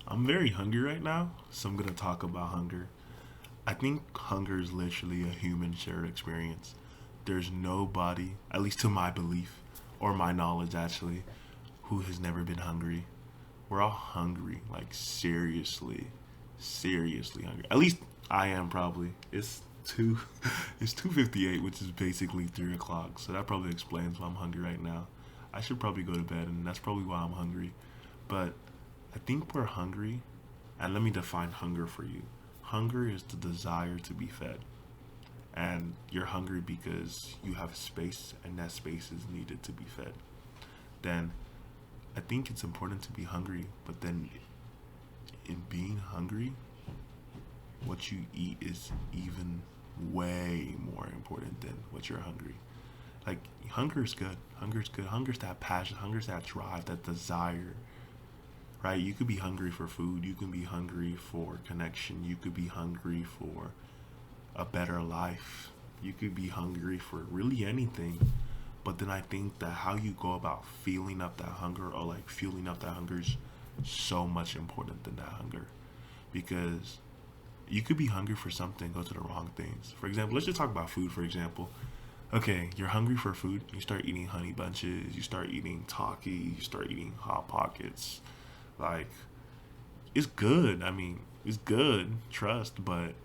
I'm very hungry right now, so I'm gonna talk about hunger. I think hunger is literally a human shared experience. There's nobody, at least to my belief or my knowledge actually, who has never been hungry. We're all hungry, like seriously hungry. At least I am probably. It's two, it's 2:58, which is basically 3 o'clock. So that probably explains why I'm hungry right now. I should probably go to bed, and that's probably why I'm hungry. But I think we're hungry, and let me define hunger for you. Hunger is the desire to be fed, and you're hungry because you have space, and that space is needed to be fed. Then I think it's important to be hungry, but then in being hungry, what you eat is even way more important than what you're hungry. Like hunger is good. Hunger is good. Hunger's that passion. Hunger's that drive, that desire. Right? You could be hungry for food. You can be hungry for connection. You could be hungry for a better life. You could be hungry for really anything. But then I think that how you go about feeling up that hunger or like fueling up that hunger is so much important than that hunger. Because you could be hungry for something, go to the wrong things. For example, let's just talk about food, for example. Okay, you're hungry for food, you start eating honey bunches, you start eating Taki, you start eating Hot Pockets. Like, it's good. I mean, it's good, trust, but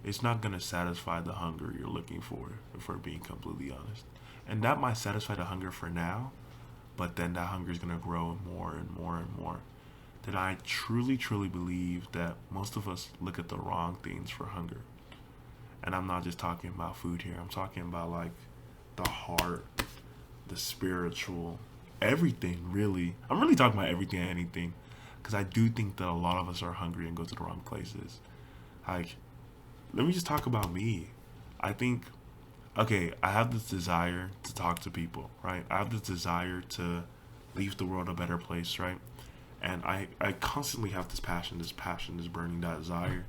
it's not gonna satisfy the hunger you're looking for, if we're being completely honest. And that might satisfy the hunger for now, but then that hunger is gonna grow more and more and more. That I truly believe that most of us look at the wrong things for hunger. And I'm not just talking about food here, I'm talking about like the heart, the spiritual, everything really. I'm really talking about everything and anything. Because I do think that a lot of us are hungry and go to the wrong places. Like, let me just talk about me. I think, okay, I have this desire to talk to people, right? I have this desire to leave the world a better place, right? And I constantly have this passion, this burning desire.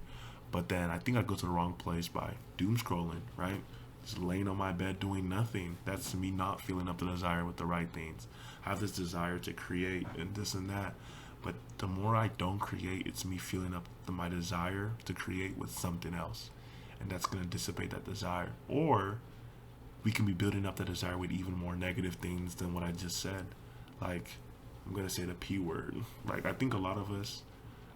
But then I think I go to the wrong place by doom scrolling, right? Just laying on my bed doing nothing. That's me not feeling up the desire with the right things. I have this desire to create and this and that. But the more I don't create, it's me feeling up my desire to create with something else. And that's going to dissipate that desire. Or we can be building up that desire with even more negative things than what I just said. Like, I'm going to say the P word. Like, I think a lot of us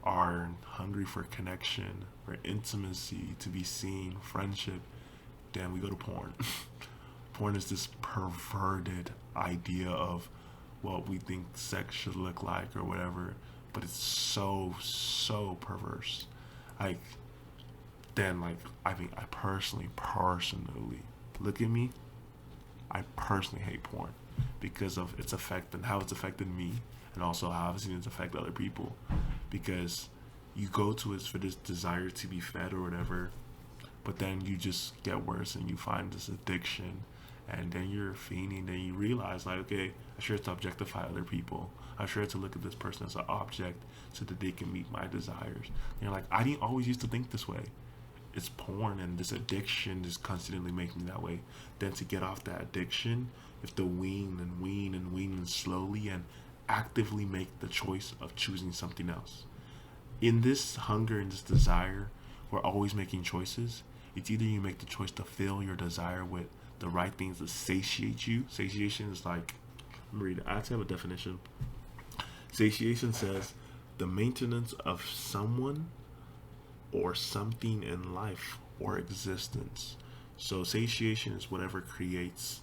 are hungry for connection, for intimacy, to be seen, friendship. Then we go to porn. Porn is this perverted idea of what we think sex should look like or whatever, but it's so perverse. Like, then like I mean, I personally look at me. I personally hate porn because of its effect and how it's affected me, and also how I've seen it affect other people. Because you go to it for this desire to be fed or whatever, but then you just get worse and you find this addiction, and then you're fiending. Then you realize like, okay, I sure to objectify other people. I sure to look at this person as an object so that they can meet my desires. And you're like, I didn't always used to think this way. It's porn and this addiction is constantly making me that way. Then to get off that addiction, you have to wean and slowly and actively make the choice of choosing something else. In this hunger and this desire, we're always making choices. It's either you make the choice to fill your desire with the right things that satiate you. Satiation is like, let me read it. I actually have a definition. Satiation says the maintenance of someone or something in life or existence. So satiation is whatever creates,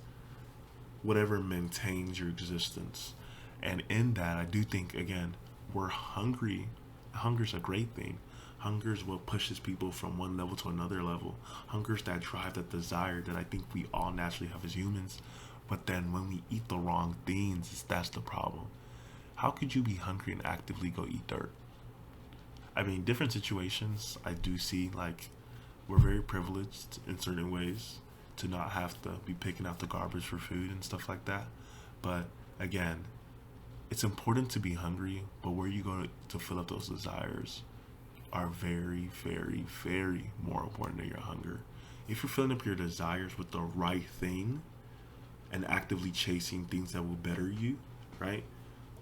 whatever maintains your existence. And in that, I do think, again, we're hungry. Hunger's a great thing. Hunger is what pushes people from one level to another level. Hunger is that drive, that desire that I think we all naturally have as humans. But then when we eat the wrong things, that's the problem. How could you be hungry and actively go eat dirt? I mean, different situations, I do see like we're very privileged in certain ways to not have to be picking out the garbage for food and stuff like that. But again, it's important to be hungry, but where you go to fill up those desires are very more important than your hunger. If you're filling up your desires with the right thing and actively chasing things that will better you, right?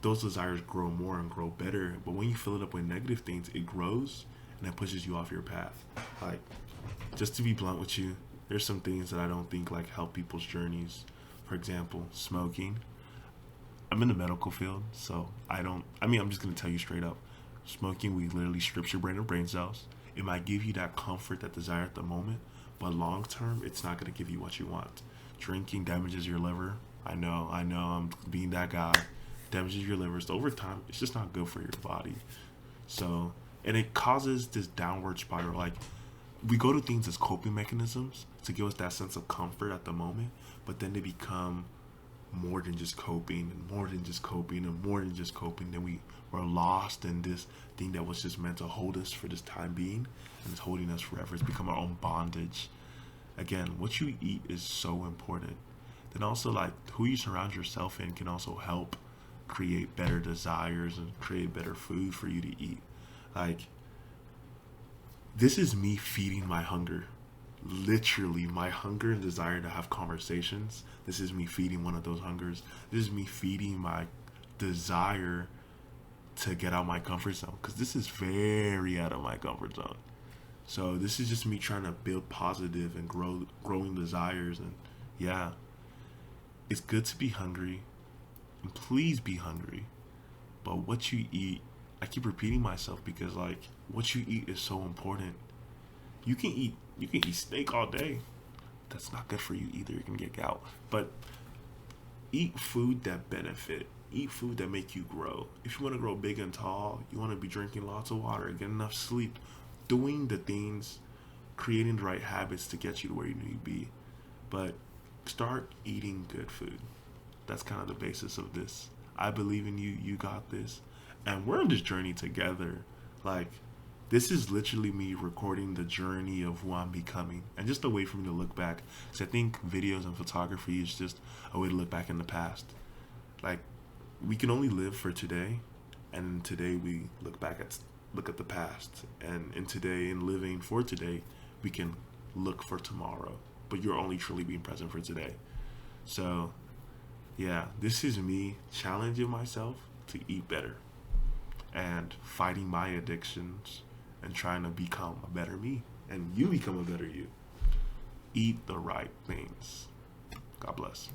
those desires grow more and grow better. But when you fill it up with negative things, it grows and it pushes you off your path. Like, just to be blunt with you, there's some things that I don't think like help people's journeys. For example, smoking. I'm in the medical field, so I'm just gonna tell you straight up. Smoking, we literally strips your brain of brain cells. It might give you that comfort, that desire at the moment, but long term, it's not gonna give you what you want. Drinking damages your liver. I know, I'm being that guy. Damages your liver. So over time, it's just not good for your body. So, and it causes this downward spiral. Like, we go to things as coping mechanisms to give us that sense of comfort at the moment, but then they become more than just coping and more than just coping and more than just coping. Then we were lost in this thing that was just meant to hold us for this time being, and it's holding us forever. It's become our own bondage. Again, what you eat is so important. Then also, like, who you surround yourself in can also help create better desires and create better food for you to eat. Like, this is me feeding my hunger. Literally, my hunger and desire to have conversations. This is me feeding one of those hungers. This is me feeding my desire to get out my comfort zone, because this is very out of my comfort zone. So this is just me trying to build positive and growing desires. And yeah, it's good to be hungry, and please be hungry. But what you eat, I keep repeating myself because like what you eat is so important. You can eat steak all day. That's not good for you either. You can get gout. But eat food that benefit. Eat food that make you grow. If you want to grow big and tall, you want to be drinking lots of water, get enough sleep, doing the things, creating the right habits to get you to where you need to be. But start eating good food. That's kind of the basis of this. I believe in you. You got this. And we're on this journey together. Like, this is literally me recording the journey of who I'm becoming, and just a way for me to look back. Because I think videos and photography is just a way to look back in the past. Like, we can only live for today, and today we look at the past, and in today, in living for today, we can look for tomorrow. But you're only truly being present for today. So, yeah, this is me challenging myself to eat better and fighting my addictions and trying to become a better me, and you become a better you. Eat the right things. God bless.